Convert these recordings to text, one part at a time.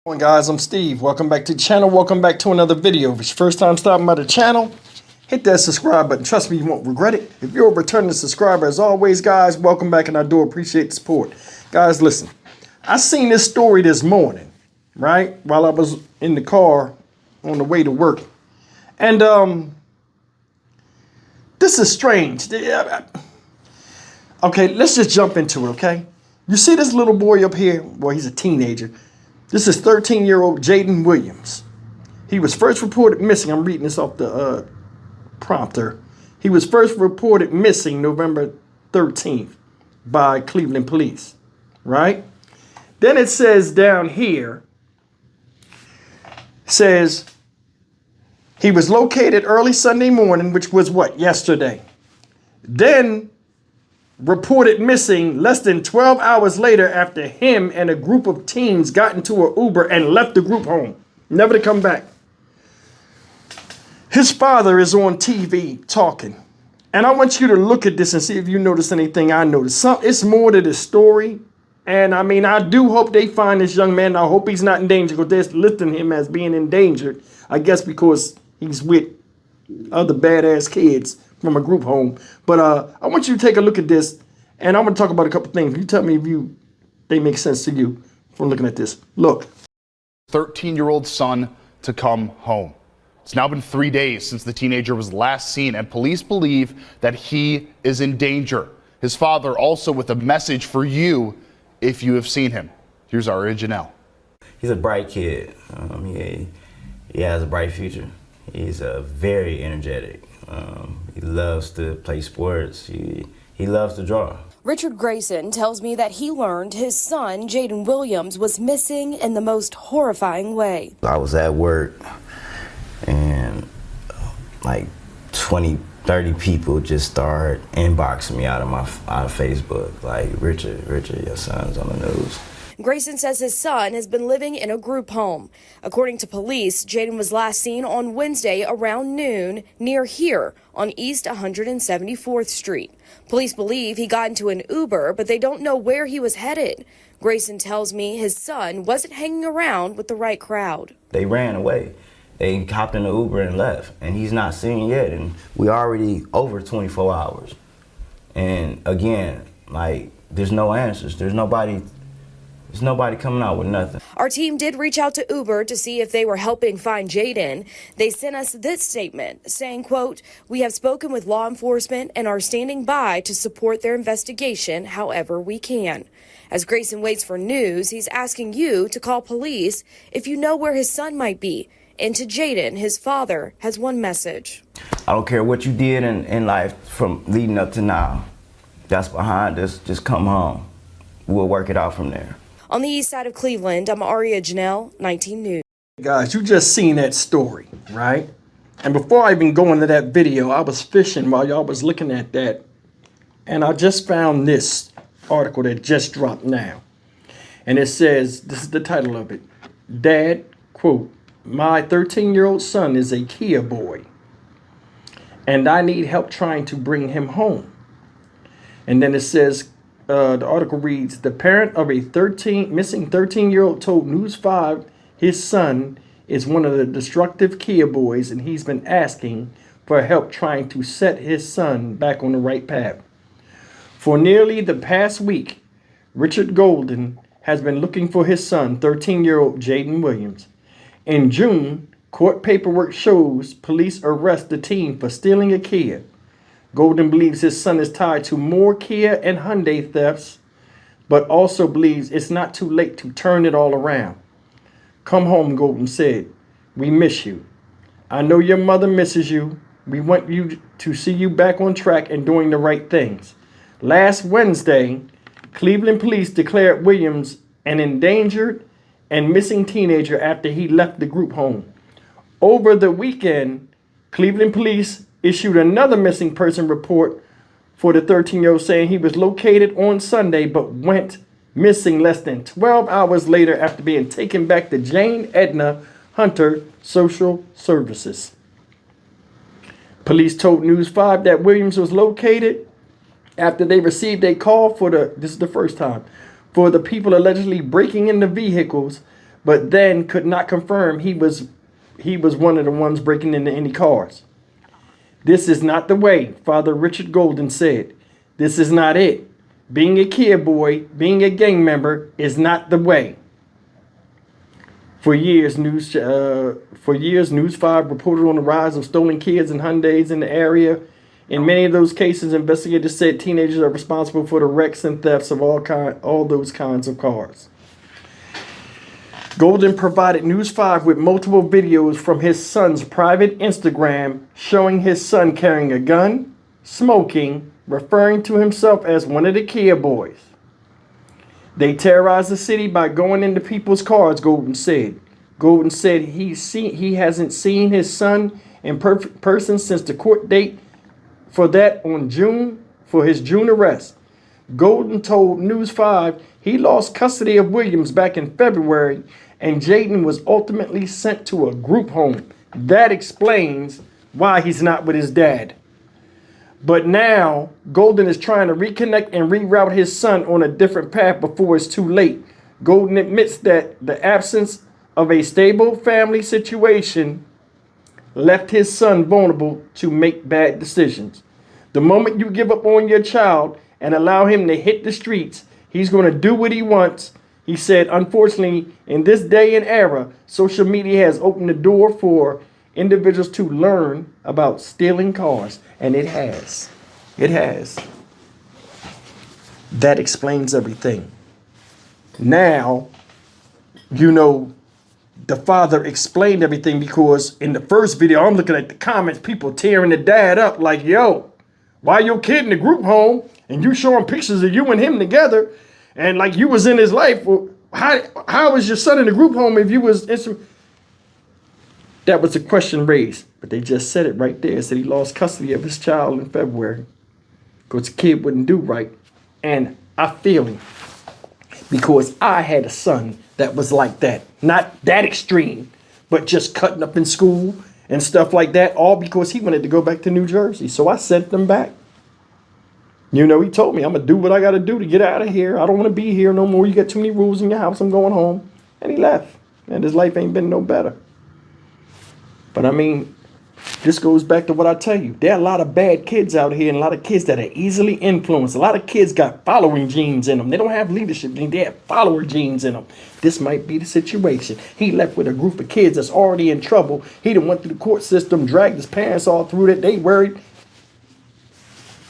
Going guys, I'm Steve. Welcome back to the channel. Welcome back to another video. If it's your first time stopping by the channel, hit that subscribe button. Trust me, you won't regret it. If you're a returning subscriber, as always, guys, welcome back, and I do appreciate the support. Guys, listen, I seen this story this morning, right, while I was in the car on the way to work. And this is strange. Okay, let's just jump into it, okay? You see this little boy up here? Well, he's a teenager. This is 13-year-old Jaden Williams. He was first reported missing. I'm reading this off the prompter. He was first reported missing November 13th by Cleveland police, right? Then it says down here, says he was located early Sunday morning, which was what, yesterday. Then reported missing less than 12 hours later after him and a group of teens got into an Uber and left the group home, never to come back. His father is on TV talking. And I want you to look at this and see if you notice anything I noticed. It's more to this story. And I mean, I do hope they find this young man. I hope he's not in danger, because they're listing him as being endangered. I guess because he's with other badass kids from a group home. But I want you to take a look at this, and I'm going to talk about a couple things. You tell me if they make sense to you from looking at this. Look. 13-year-old son to come home. It's now been 3 days since the teenager was last seen, and police believe that he is in danger. His father also with a message for you if you have seen him. Here's our original. He's a bright kid. He has a bright future. He's very energetic. He loves to play sports. He loves to draw. Richard Grayson tells me that he learned his son, Jaden Williams, was missing in the most horrifying way. I was at work, and like 20, 30 people just started inboxing me out of Facebook. Like, Richard, your son's on the news. Grayson says his son has been living in a group home. According to police, Jaden was last seen on Wednesday around noon near here on East 174th Street. Police believe he got into an Uber, but they don't know where he was headed. Grayson tells me his son wasn't hanging around with the right crowd. They ran away. They hopped in the Uber and left, and he's not seen yet. And we already over 24 hours. And again, like, there's no answers. There's nobody coming out with nothing. Our team did reach out to Uber to see if they were helping find Jaden. They sent us this statement saying, quote, "We have spoken with law enforcement and are standing by to support their investigation however we can." As Grayson waits for news, he's asking you to call police if you know where his son might be. And to Jaden, his father has one message. I don't care what you did in life from leading up to now. That's behind us. Just come home. We'll work it out from there. On the east side of Cleveland, I'm Aria Janelle, 19 News. Guys, you just seen that story, right? And before I even go into that video, I was fishing while y'all was looking at that. And I just found this article that just dropped now. And it says, this is the title of it. Dad, quote, "My 13-year-old son is a Kia boy, and I need help trying to bring him home." And then it says, the article reads, "The parent of a missing 13-year-old told News 5 his son is one of the destructive Kia boys, and he's been asking for help trying to set his son back on the right path. For nearly the past week, Richard Golden has been looking for his son, 13-year-old Jaden Williams. In June, court paperwork shows police arrest the teen for stealing a Kia. Golden believes his son is tied to more Kia and Hyundai thefts, but also believes it's not too late to turn it all around. Come home, Golden said. We miss you. I know your mother misses you. We want you to see you back on track and doing the right things. Last Wednesday, Cleveland police declared Williams an endangered and missing teenager after he left the group home. Over the weekend, Cleveland police issued another missing person report for the 13-year-old, saying he was located on Sunday but went missing less than 12 hours later after being taken back to Jane Edna Hunter Social Services. Police told News 5 that Williams was located after they received a call for this is the first time, for the people allegedly breaking into vehicles but then could not confirm he was one of the ones breaking into any cars. This is not the way, Father Richard Golden said. This is not it. Being a kid boy, being a gang member is not the way. For years, News 5 reported on the rise of stolen kids and Hyundais in the area. In many of those cases, investigators said teenagers are responsible for the wrecks and thefts of all those kinds of cars. Golden provided News 5 with multiple videos from his son's private Instagram showing his son carrying a gun, smoking, referring to himself as one of the kid boys. They terrorized the city by going into people's cars, Golden said. Golden said he hasn't seen his son in person since the court date for his June arrest. Golden told News 5 he lost custody of Williams back in February and Jaden was ultimately sent to a group home. That explains why he's not with his dad. But now Golden is trying to reconnect and reroute his son on a different path before it's too late. Golden admits that the absence of a stable family situation left his son vulnerable to make bad decisions. The moment you give up on your child and allow him to hit the streets, he's going to do what he wants. He said, unfortunately, in this day and era, social media has opened the door for individuals to learn about stealing cars. And it has. It has. That explains everything. Now, the father explained everything, because in the first video, I'm looking at the comments, people tearing the dad up like, yo, why your kid in the group home and you showing pictures of you and him together and like you was in his life? Well, how was your son in the group home if you was in some... That was a question raised, but they just said it right there. Said he lost custody of his child in February because the kid wouldn't do right. And I feel him, because I had a son that was like that. Not that extreme, but just cutting up in school and stuff like that, all because he wanted to go back to New Jersey. So I sent them back. He told me, I'm going to do what I got to do to get out of here. I don't want to be here no more. You got too many rules in your house. I'm going home. And he left. And his life ain't been no better. But I mean, this goes back to what I tell you. There are a lot of bad kids out here and a lot of kids that are easily influenced. A lot of kids got following genes in them. They don't have leadership genes. They have follower genes in them. This might be the situation. He left with a group of kids that's already in trouble. He done went through the court system, dragged his parents all through it. They worried.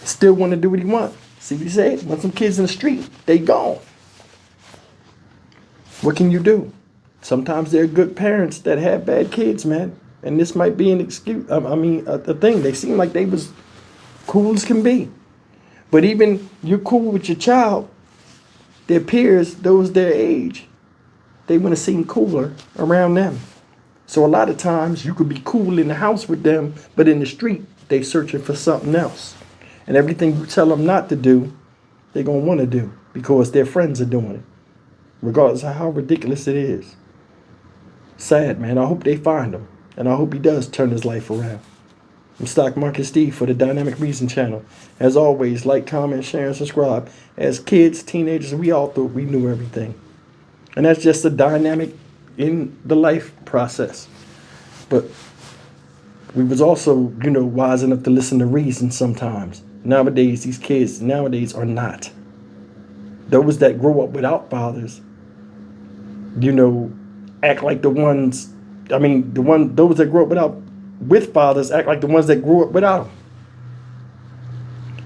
Still want to do what he wants. See what he said? Want some kids in the street. They gone. What can you do? Sometimes there are good parents that have bad kids, man. And this might be an excuse. A thing. They seem like they was cool as can be. But even you're cool with your child, their peers, those their age, they want to seem cooler around them. So a lot of times you could be cool in the house with them, but in the street, they searching for something else. And everything you tell them not to do, they're going to want to do because their friends are doing it, regardless of how ridiculous it is. Sad, man. I hope they find him. And I hope he does turn his life around. I'm Stock Market Steve for the Dynamic Reason channel. As always, like, comment, share, and subscribe. As kids, teenagers, we all thought we knew everything. And that's just a dynamic in the life process. But we was also, wise enough to listen to reason sometimes. Nowadays, these kids are not. Those that grow up without fathers, act like the ones... those that grew up with fathers act like the ones that grew up without them.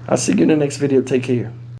I'll see you in the next video. Take care.